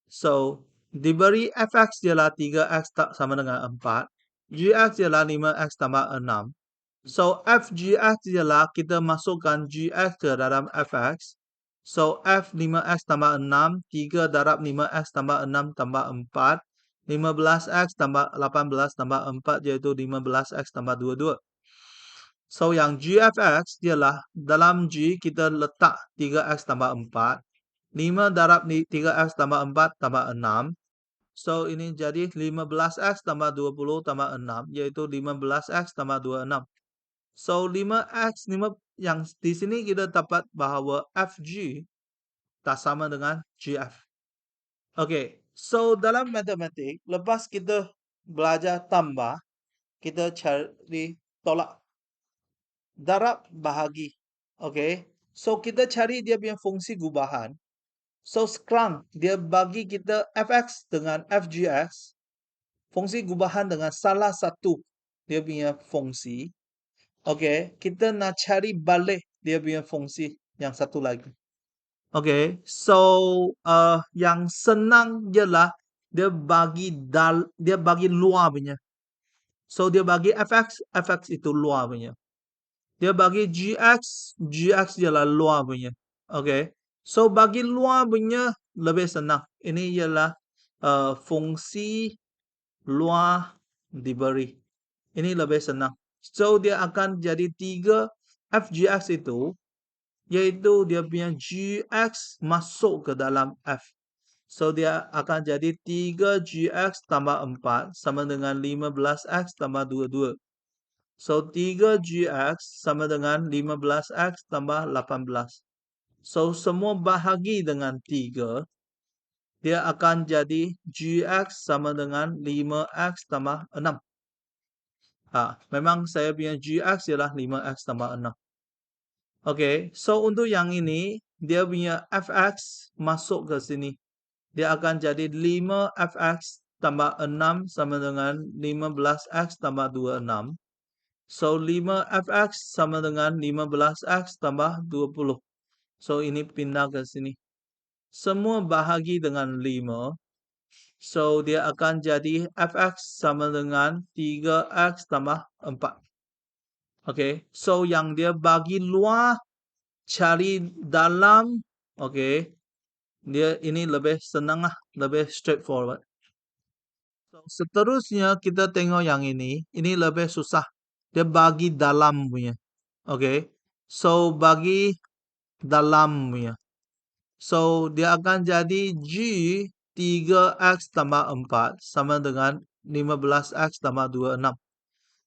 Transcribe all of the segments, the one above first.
So, diberi fx ialah 3x sama dengan 4. Gx ialah 5x tambah 6. So, f gx ialah kita masukkan gx ke dalam fx. So, f 5x tambah 6, 3 darab 5x tambah 6 tambah 4. 15x tambah 18 tambah 4 iaitu 15x tambah 22. So, yang gfx ialah dalam g kita letak 3x tambah 4. 5 darab 3x tambah 4 tambah 6. So, ini jadi 15x tambah 20 tambah 6, yaitu 15x tambah 26. So, 5x, yang di sini kita dapat bahawa fg tak sama dengan gf. Okay, so dalam matematik, lepas kita belajar tambah, kita cari tolak. Darab bahagi. Okay, so kita cari dia punya fungsi gubahan. So, sekarang dia bagi kita fx dengan fgx. Fungsi gubahan dengan salah satu dia punya fungsi. Okay, kita nak cari balik dia punya fungsi yang satu lagi. Okay, so yang senang ialah dia bagi luar punya. So dia bagi fx, fx itu luar punya. Dia bagi gx, gx ialah luar punya. Okay, so bagi luar punya lebih senang. Ini ialah fungsi luar diberi. Ini lebih senang. So, dia akan jadi 3 fgx itu, yaitu dia punya gx masuk ke dalam f. So, dia akan jadi 3gx tambah 4 sama dengan 15x tambah 22. So, 3gx sama dengan 15x tambah 18. So, semua bahagi dengan 3. Dia akan jadi gx sama dengan 5x tambah 6. Memang saya punya gx ialah 5x tambah 6. Okay, so untuk yang ini, dia punya fx masuk ke sini. Dia akan jadi 5fx tambah 6 sama dengan 15x tambah 26. So, 5fx sama dengan 15x tambah 20. So, ini pindah ke sini. Semua bahagi dengan 5. So, dia akan jadi fx sama dengan 3x tambah 4. Okay, so yang dia bagi luar, cari dalam. Okay, dia ini lebih senang lah, lebih straightforward. So, seterusnya kita tengok yang ini lebih susah. Dia bagi dalam punya. Okay, so bagi dalam punya. So, dia akan jadi G 3x tambah 4 sama dengan 15x tambah 26.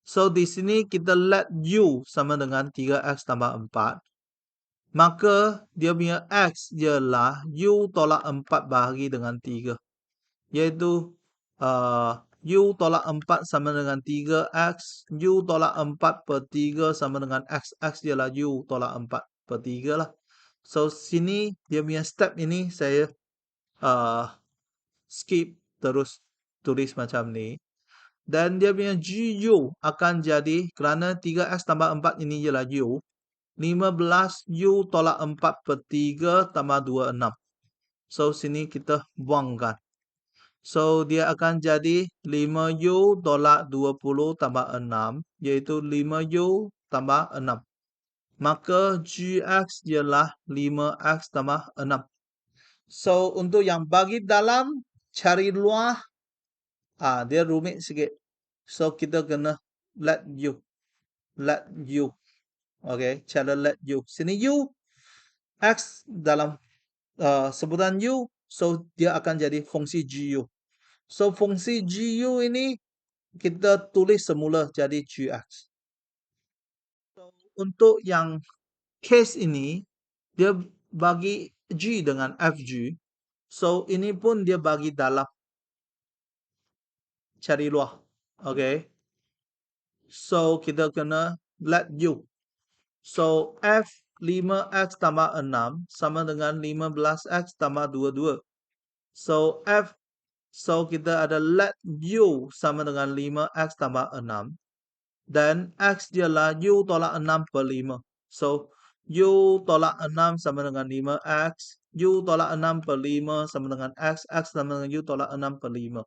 So, di sini kita let U sama dengan 3x tambah 4. Maka, dia punya X ialah U tolak 4 bahagi dengan 3. Iaitu, U tolak 4 sama dengan 3x. U tolak 4 per 3 sama dengan X. X ialah U tolak 4 per 3 lah. So, sini dia punya step ini saya skip terus tulis macam ni. Dan dia punya GU akan jadi, kerana 3x tambah 4 ini ialah U. 15U tolak 4 per 3 tambah 26. So, sini kita buangkan. So, dia akan jadi 5U tolak 20 tambah 6. Iaitu 5U tambah 6. Maka GX ialah 5X tambah 6. So, untuk yang bagi dalam, cari luar, dia rumit sikit. So, kita kena let U. Let U. Okay, cara let U. Sini U, X dalam sebutan U. So, dia akan jadi fungsi GU. So, fungsi GU ini, kita tulis semula jadi GX. So, untuk yang case ini, dia bagi G dengan FG. So, ini pun dia bagi dalam. Cari luar. Okay. So, kita kena let U. So, F 5X tambah 6 sama dengan 15X tambah 22. So, so kita ada let U sama dengan 5X tambah 6. Dan X ialah U tolak 6 per 5. So, U tolak 6 sama dengan 5X. U tolak 6 per 5 sama dengan X. X sama dengan U tolak 6 per 5.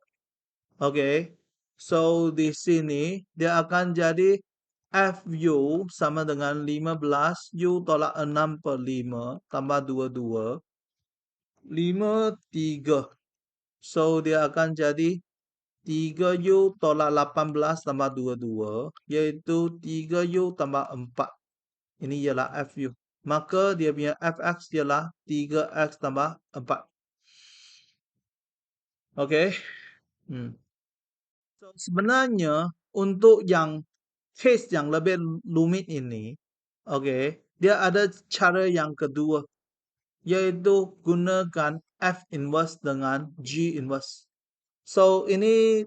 Oke. So, di sini dia akan jadi FU sama dengan 15 U tolak 6 per 5 tambah 22. 5, 3. So, dia akan jadi 3U tolak 18 tambah 22, yaitu 3U tambah 4. Ini ialah FU. Maka dia punya FX ialah 3X tambah 4. Okey. So, sebenarnya untuk yang case yang lebih rumit ini, okey, dia ada cara yang kedua, yaitu gunakan F inverse dengan G inverse. So, ini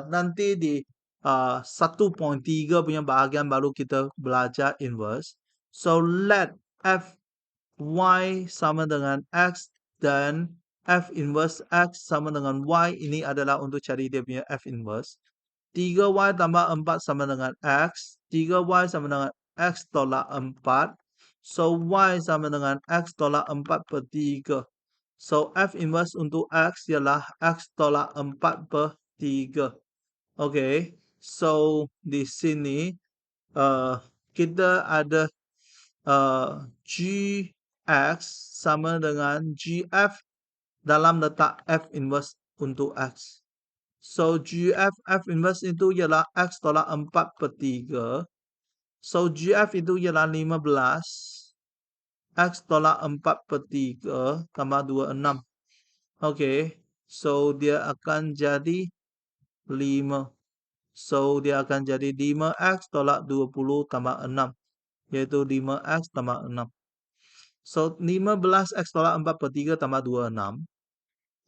nanti di 1.3 punya bahagian baru kita belajar inverse. So, let F Y sama dengan X dan F inverse X sama dengan Y. Ini adalah untuk cari dia punya F inverse. 3Y tambah 4 sama dengan X. 3Y sama dengan X tolak 4. So, Y sama dengan X tolak 4 per 3. So, F inverse untuk X ialah X tolak 4 per 3. Okay. So, di sini kita ada GX sama dengan GF dalam letak F inverse untuk X. So, GF F inverse itu ialah X tolak 4 per 3. So, GF itu ialah 15. X tolak 4 per 3 tambah 26. Okey. So, dia akan jadi 5. So, dia akan jadi 5X tolak 20 tambah 6. Yaitu 5X tambah 6. So, 15X tolak 4 per 3 tambah 26.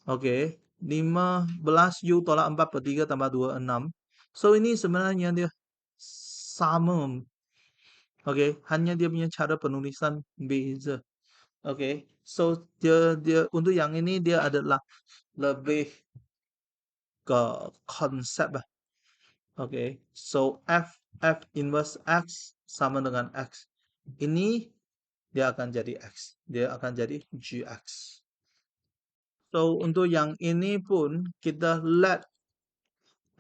Okey. 15U tolak 4 per 3 tambah 26. So, ini sebenarnya dia sama. Okey. Hanya dia punya cara penulisan beza. Okey. So, dia untuk yang ini dia adalah lebih ke konsep lah. Okey. So, F inverse X sama dengan X. Ini dia akan jadi X. Dia akan jadi GX. So, untuk yang ini pun kita let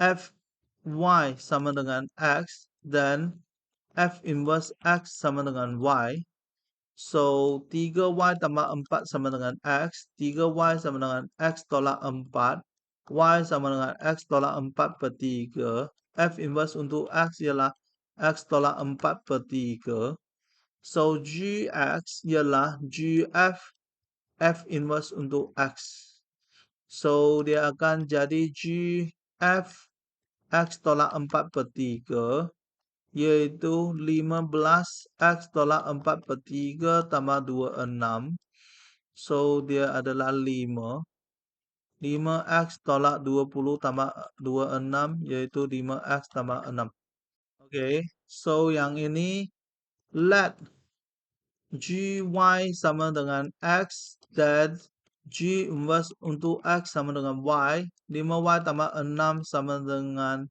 F Y sama dengan X dan F inverse X sama dengan Y. So, 3Y tambah 4 sama dengan X. 3Y sama dengan X tolak 4. Y sama dengan X tolak 4 per 3. F inverse untuk X ialah X tolak 4 per 3. So, GX ialah GF F inverse untuk X. So, dia akan jadi GF X tolak 4 per 3. Yaitu 15X tolak 4 per 3 tambah 26. So, dia adalah 5. 5X tolak 20 tambah 26, yaitu 5X tambah 6. Okey. So, yang ini let GY sama dengan X dan G inverse untuk X sama dengan Y. 5Y tambah 6 sama dengan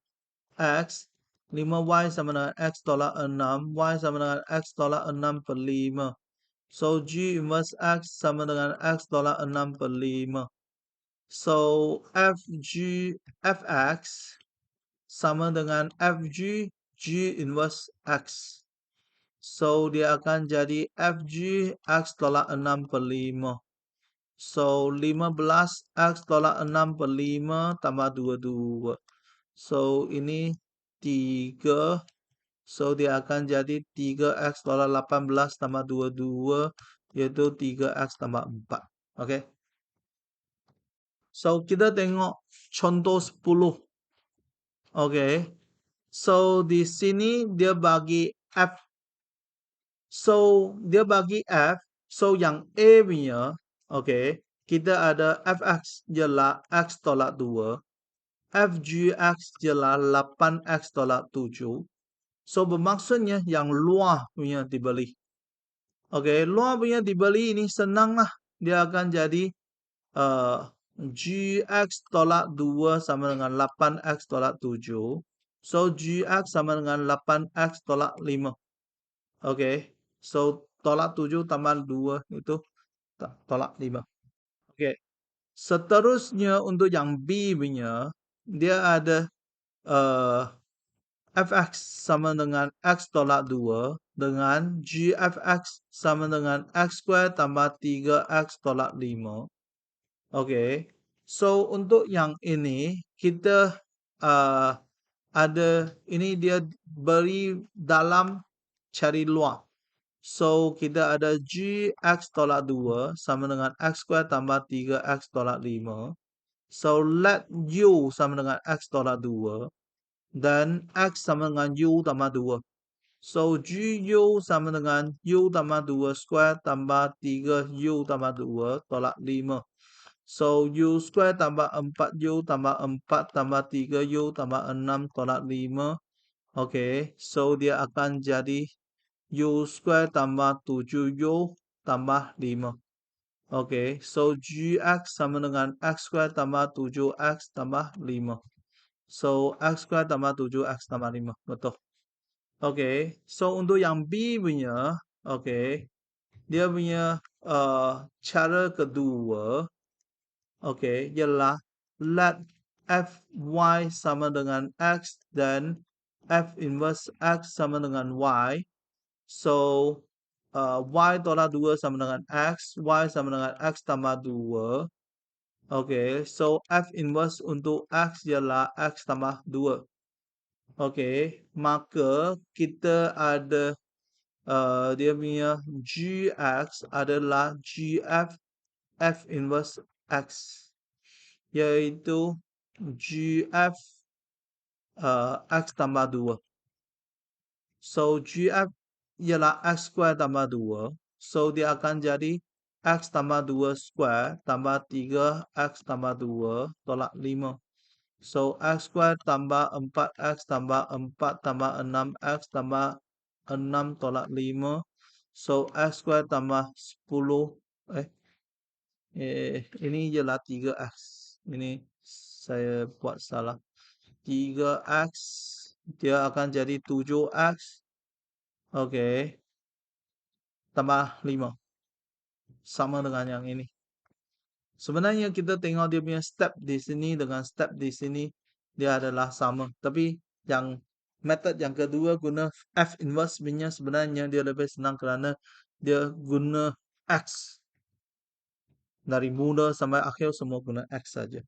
X. 5Y sama dengan X tolak 6. Y sama dengan X tolak 6 per 5. So, G inverse X sama dengan X tolak 6 per 5. So, Fx sama dengan Fg G inverse X. So, dia akan jadi Fg X tolak 6 per 5. So, 15X tolak 6 per 5 tambah 22. So, ini 3. So, dia akan jadi 3X tolak 18 tambah 22, yaitu 3X tambah 4. Okey. So, kita tengok contoh 10. Okey. So, di sini dia bagi F. So, dia bagi F. So, yang A punya, okey, kita ada Fx ialah X tolak 2. Fgx ialah 8X tolak 7. So, bermaksudnya yang luar punya dibeli. Okey, luar punya dibeli ini senanglah. Dia akan jadi Gx tolak 2 sama dengan 8X tolak 7. So, Gx sama dengan 8X tolak 5. Okey. So, tolak 7 tambah 2 itu tolak 5. Oke. Seterusnya untuk yang B punya, dia ada eh, fx sama dengan x tolak 2 dengan g fx sama dengan x square tambah 3x tolak 5. Oke. So, untuk yang ini, kita ada, ini dia beri dalam cari luar. So, kita ada g x tolak 2 sama dengan x square tambah 3x tolak 5. So, let u sama dengan x tolak 2 dan x sama dengan u tambah 2. So, gu sama dengan u tambah 2 square tambah 3u tambah 2 tolak 5. So, u square tambah 4u tambah 4 tambah 3u tambah 6 tolak 5. Oke, so dia akan jadi u square tambah 7u tambah 5. Oke, so gx sama dengan x square tambah 7x tambah 5. So, x square tambah 7x tambah 5. Betul. Oke, so untuk yang B punya, oke, dia punya cara kedua, oke, ialah let fy sama dengan x dan f inverse x sama dengan y. So, y tolak 2 sama dengan x, y sama dengan x tambah 2. Oke, so f inverse untuk x ialah x tambah 2. Oke, maka kita ada dia punya gx adalah gf f inverse x, yaitu gf x tambah 2. So, gf ialah x square tambah 2. So, dia akan jadi x tambah 2 square tambah 3x tambah 2 tolak 5. So, x square tambah 4x tambah 4 tambah 6x tambah 6 tolak 5. So, x square tambah 10. Ini ialah 3x. Ini saya buat salah. 3x, dia akan jadi 7x. Oke, tambah 5. Sama dengan yang ini. Sebenarnya kita tengok dia punya step di sini dengan step di sini, dia adalah sama. Tapi yang method yang kedua guna F inverse punya sebenarnya dia lebih senang kerana dia guna X. Dari mula sampai akhir semua guna X saja.